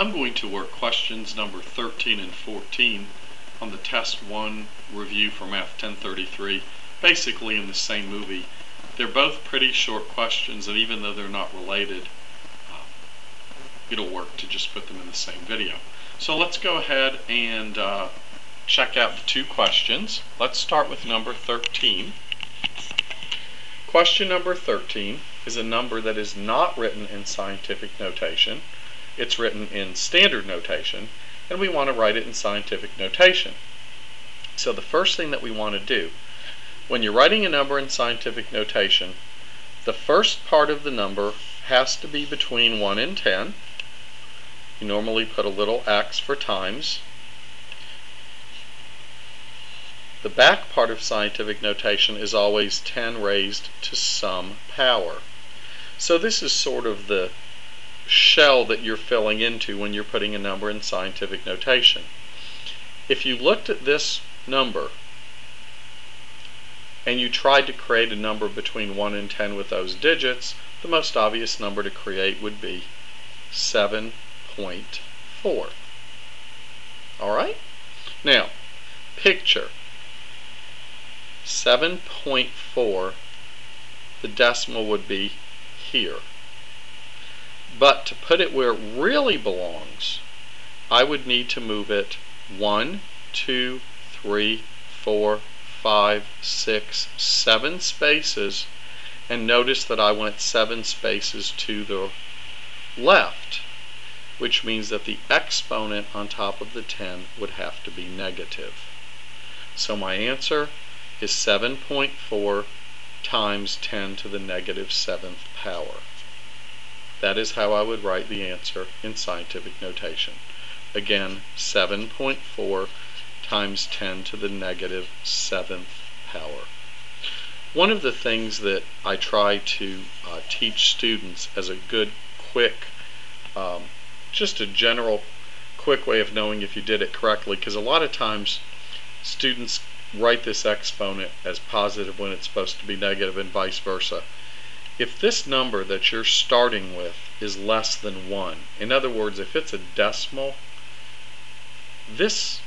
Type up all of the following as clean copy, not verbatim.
I'm going to work questions number 13 and 14 on the Test 1 review for Math 1033, basically in the same movie. They're both pretty short questions, and even though they're not related, it'll work to just put them in the same video. So let's go ahead and check out the two questions. Let's start with number 13. Question number 13 is a number that is not written in scientific notation. It's written in standard notation, and we want to write it in scientific notation. So the first thing that we want to do, when you're writing a number in scientific notation, the first part of the number has to be between 1 and 10. You normally put a little X for times. The back part of scientific notation is always 10 raised to some power. So this is sort of the shell that you're filling into when you're putting a number in scientific notation. If you looked at this number and you tried to create a number between 1 and 10 with those digits, the most obvious number to create would be 7.4. Alright? Now, picture 7.4, the decimal would be here. But to put it where it really belongs, I would need to move it 1, 2, 3, 4, 5, 6, 7 spaces, and notice that I went 7 spaces to the left, which means that the exponent on top of the 10 would have to be negative. So my answer is 7.4 times 10 to the negative 7th power. That is how I would write the answer in scientific notation. Again, 7.4 times 10 to the negative 7th power. One of the things that I try to teach students as a good, quick, just a general, quick way of knowing if you did it correctly, because a lot of times students write this exponent as positive when it's supposed to be negative and vice versa. If this number that you're starting with is less than 1, in other words, if it's a decimal, this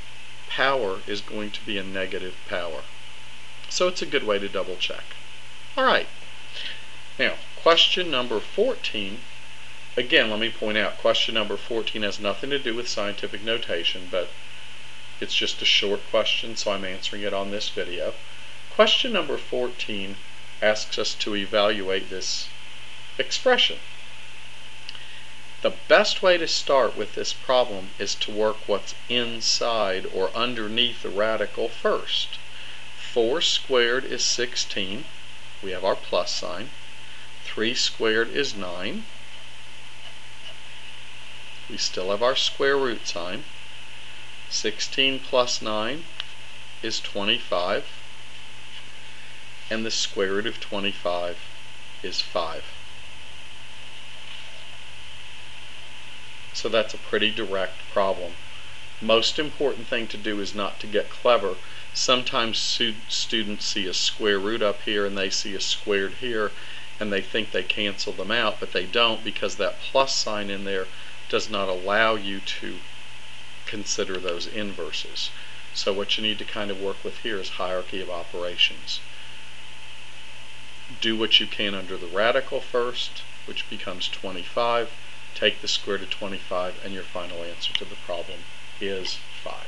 power is going to be a negative power. So it's a good way to double check. Alright, now question number 14. Again, let me point out, question number 14 has nothing to do with scientific notation, but it's just a short question, so I'm answering it on this video. Question number 14 asks us to evaluate this expression. The best way to start with this problem is to work what's inside or underneath the radical first. 4 squared is 16. We have our plus sign. 3 squared is 9. We still have our square root sign. 16 plus 9 is 25. And the square root of 25 is 5. So that's a pretty direct problem. Most important thing to do is not to get clever. Sometimes students see a square root up here and they see a squared here and they think they cancel them out, but they don't, because that plus sign in there does not allow you to consider those inverses. So what you need to kind of work with here is hierarchy of operations. Do what you can under the radical first, which becomes 25. Take the square root of 25, and your final answer to the problem is 5.